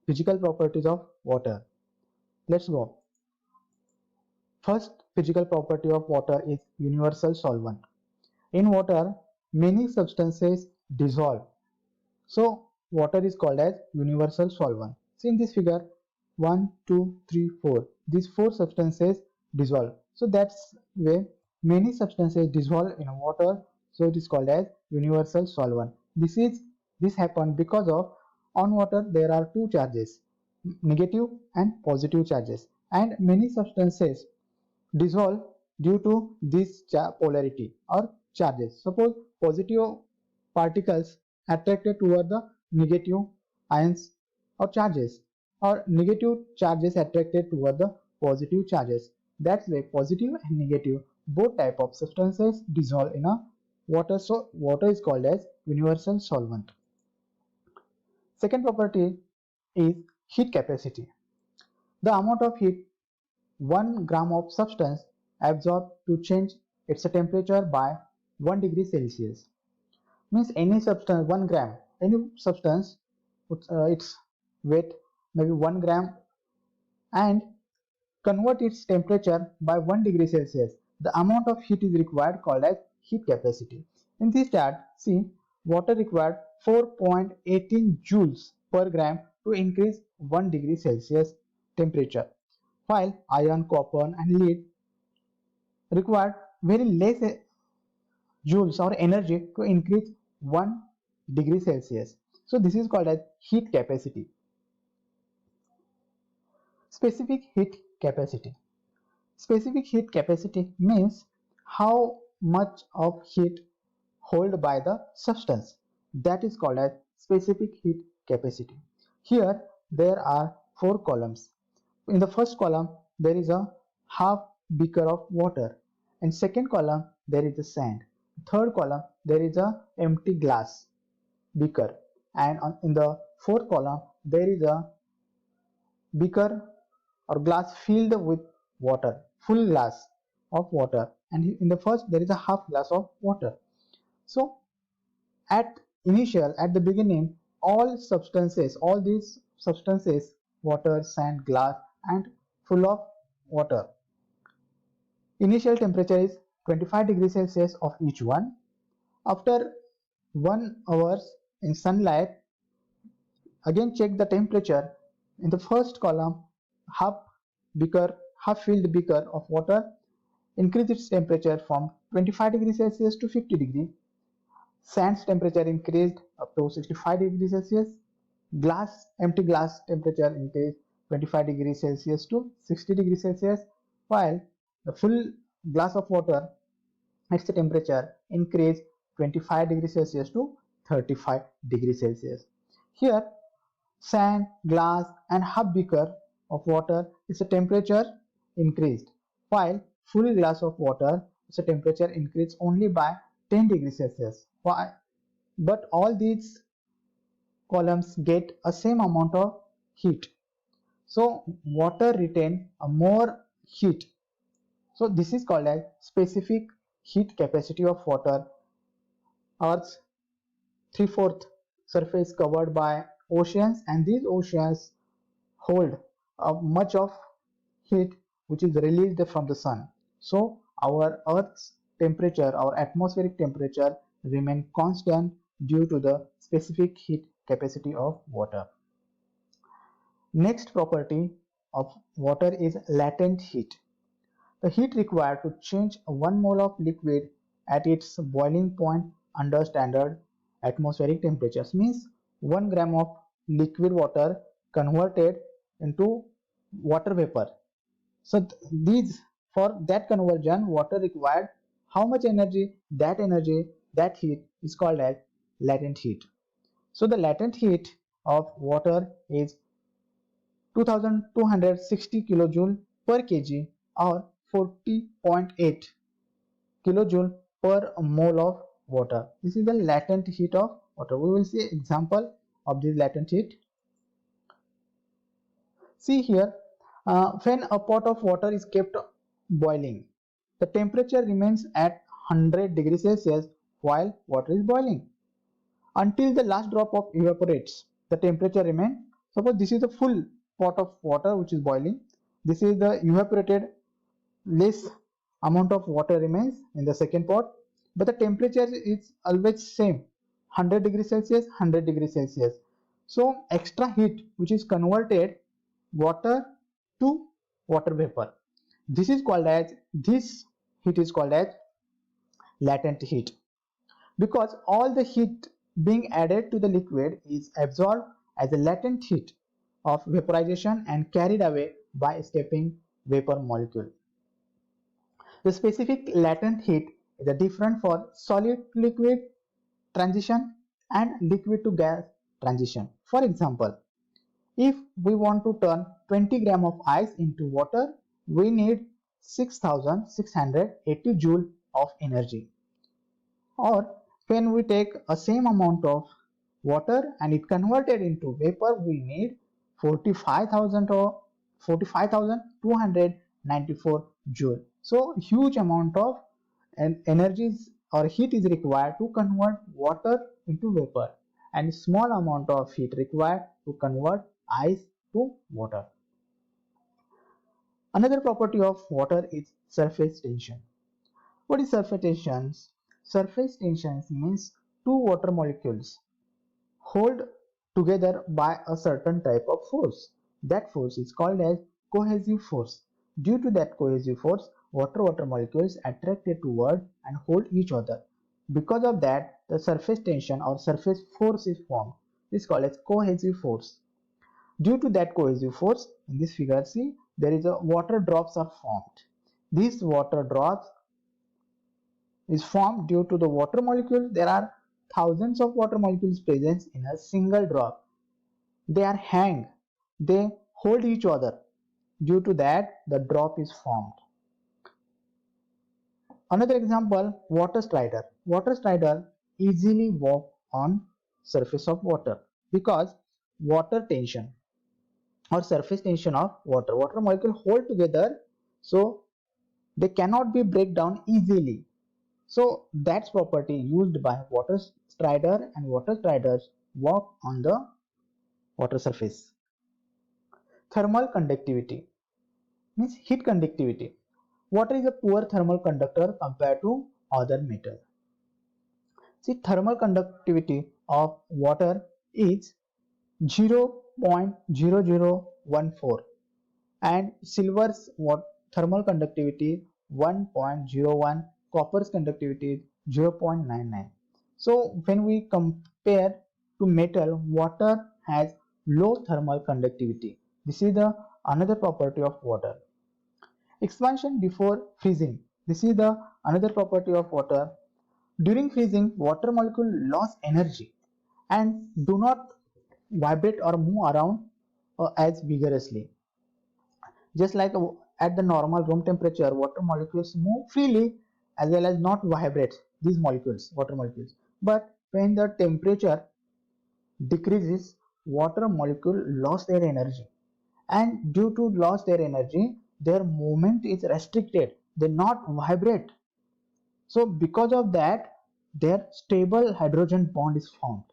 physical properties of water. Let's go. First physical property of water is universal solvent. In water, many substances dissolve. So water is called as universal solvent. See in this figure, 1, 2, 3, 4. These 4 substances dissolve. So that's where many substances dissolve in water. So it is called as universal solvent. This happened because of on water there are two charges, negative and positive charges, and many substances dissolve due to this polarity or charges. Suppose positive particles attracted toward the negative ions or charges, or negative charges attracted toward the positive charges. That's why positive and negative both type of substances dissolve in a water. So water is called as universal solvent. Second property is heat capacity. The amount of heat 1 gram of substance absorbed to change its temperature by 1 degree Celsius. Means any substance 1 gram, any substance, its weight maybe 1 gram, and convert its temperature by 1 degree Celsius. The amount of heat is required called as heat capacity. In this chart, see, water required 4.18 joules per gram to increase 1 degree Celsius temperature, while iron, copper and lead required very less joules or energy to increase 1 degree Celsius. So this is called as heat capacity. Specific heat capacity. Specific heat capacity means how much of heat held by the substance. That is called as specific heat capacity. Here there are 4 columns. In the first column there is a half beaker of water. In second column there is a sand. Third column there is a empty glass beaker, and in the fourth column there is a beaker or glass filled with water, full glass of water, and in the first there is a half glass of water. So at the beginning, all these substances, water, sand, glass, and full of water, initial temperature is 25 degrees Celsius of each one. After 1 hour in sunlight, again check the temperature. In the first column, half filled beaker of water increase its temperature from 25 degrees Celsius to 50 degrees. Sand's temperature increased up to 65 degrees Celsius. Empty glass temperature increased 25 degrees Celsius to 60 degrees Celsius, while the full glass of water, its temperature increased 25 degrees Celsius to 35 degrees Celsius. Here, sand, glass, and half beaker of water, its temperature increased, while full glass of water, its temperature increased only by 10 degrees Celsius. Why? But all these columns get a same amount of heat. So water retain a more heat. So this is called as specific heat capacity of water. Earth's 3/4 surface covered by oceans, and these oceans hold much of heat which is released from the sun. So our Earth's temperature, our atmospheric temperature remain constant due to the specific heat capacity of water. Next property of water is latent heat. The heat required to change 1 mole of liquid at its boiling point under standard atmospheric temperatures means 1 gram of liquid water converted into water vapor. So for that conversion, water required how much energy? That heat is called as latent heat. So the latent heat of water is 2260 kilojoule per kg or 40.8 kilojoule per mole of water. This is the latent heat of water. We will see example of this latent heat. See here, when a pot of water is kept boiling, the temperature remains at 100 degrees Celsius while water is boiling. Until the last drop of evaporates, the temperature remains Suppose this is a full pot of water which is boiling. This is the evaporated, less amount of water remains in the second pot, but the temperature is always same, 100 degrees Celsius, 100 degrees Celsius. So extra heat which is converted water to water vapor. This heat is called as latent heat, because all the heat being added to the liquid is absorbed as a latent heat of vaporization and carried away by escaping vapor molecule. The specific latent heat is different for solid to liquid transition and liquid to gas transition. For example, if we want to turn 20 gram of ice into water, we need 6680 joule of energy. Or when we take a same amount of water and it converted into vapor, we need 45,000 or 45,294 joule. So huge amount of energies or heat is required to convert water into vapor, and small amount of heat required to convert ice to water. Another property of water is surface tension. What is surface tension? Surface tension means two water molecules hold together by a certain type of force. That force is called as cohesive force. Due to that cohesive force, water molecules attracted toward and hold each other. Because of that, the surface tension or surface force is formed. This is called as cohesive force. Due to that cohesive force, in this figure see, there is a water drops are formed. These water drops is formed due to the water molecules. There are thousands of water molecules present in a single drop. They are hang, they hold each other. Due to that, the drop is formed. Another example, water strider. Water strider easily walk on surface of water because water tension or surface tension of water molecule hold together, so they cannot be break down easily. So that's property used by water strider, and water striders walk on the water surface. Thermal conductivity means heat conductivity. Water is a poor thermal conductor compared to other metal. See, thermal conductivity of water is 0.0014 and silver's thermal conductivity 1.01, copper's conductivity is 0.99. So when we compare to metal, water has low thermal conductivity. This is the another property of water. Expansion before freezing. This is the another property of water. During freezing, water molecule lose energy and do not vibrate or move around as vigorously. Just like at the normal room temperature, water molecules move freely as well as not vibrate, these molecules, water molecules. But when the temperature decreases, water molecule lost their energy, and due to loss their energy, their movement is restricted, they not vibrate. So because of that, their stable hydrogen bond is formed,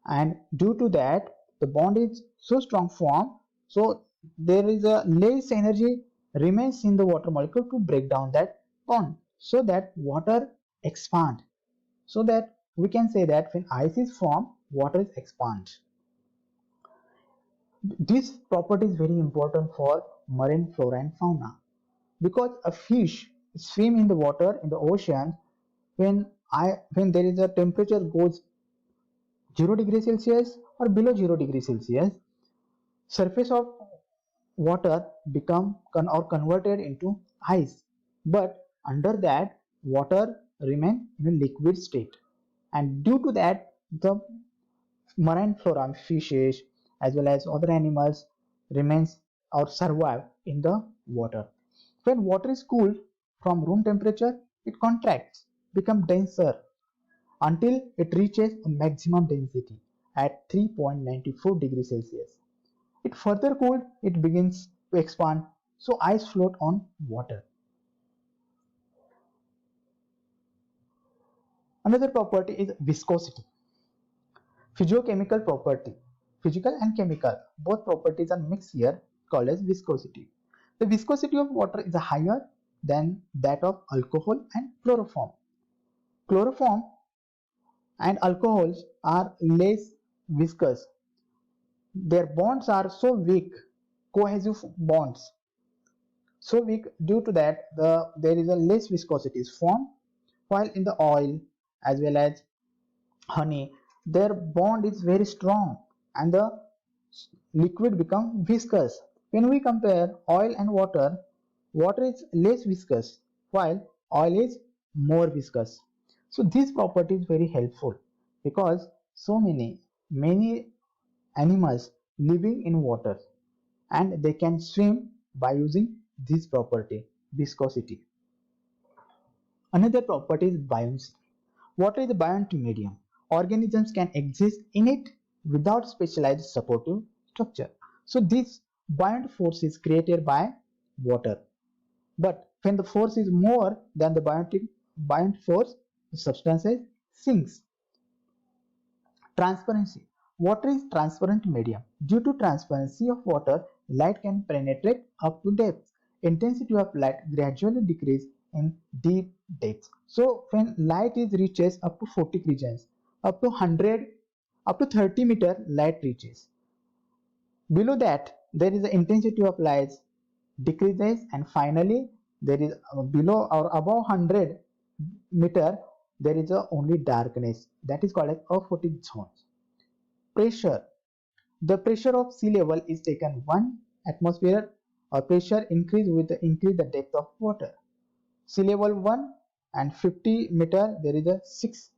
and due to that, the bond is so strong form, so there is a less energy remains in the water molecule to break down that bond, so that water expand. So that we can say that when ice is formed, water is expand. This property is very important for marine flora and fauna, because a fish swim in the water in the ocean. When there is a temperature goes 0 degrees Celsius or below 0 degrees Celsius, surface of water become or converted into ice, but under that water remain in a liquid state, and due to that the marine flora, fishes as well as other animals remains or survive in the water. When water is cooled from room temperature, it contracts, become denser until it reaches a maximum density at 3.94 degrees Celsius. It further cooled, it begins to expand, so ice float on water. Another property is viscosity, physiochemical property. physical and chemical. Both properties are mixed here, called as viscosity. The viscosity of water is higher than that of alcohol and chloroform. Chloroform and alcohols are less viscous. Their bonds are so weak, cohesive bonds, so weak due to that there is a less viscosity is formed, while in the oil as well as honey their bond is very strong and the liquid become viscous. When we compare oil and water, water is less viscous while oil is more viscous. So this property is very helpful because so many animals living in water and they can swim by using this property, viscosity. Another property is buoyancy. Water is a buoyant medium. Organisms can exist in it without specialized supportive structure. So this buoyant force is created by water. But when the force is more than the buoyant force, the substance sinks. Transparency. Water is transparent medium. Due to transparency of water, light can penetrate up to depth. Intensity of light gradually decreases in deep depths. So when light is reaches up to 40 regions, up to 100, up to 30 meter light reaches. Below that, there is the intensity of light decreases, and finally there is below or above 100 meter there is a only darkness, that is called as aphotic zones. Pressure. The pressure of sea level is taken 1 atmosphere or pressure increase with the increase the depth of water. Sea level 1 and 50 meter there is a 6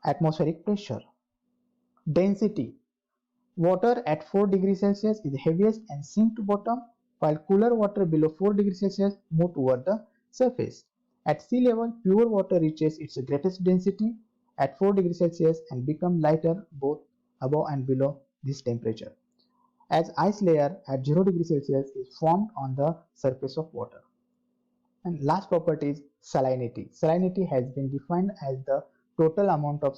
atmospheric pressure. Density. Water at 4 degrees Celsius is heaviest and sink to bottom, while cooler water below 4 degrees Celsius move toward the surface. At sea level, pure water reaches its greatest density at 4 degrees Celsius and become lighter both above and below this temperature, as ice layer at 0 degrees Celsius is formed on the surface of water. And last property is salinity. Salinity has been defined as the total amount of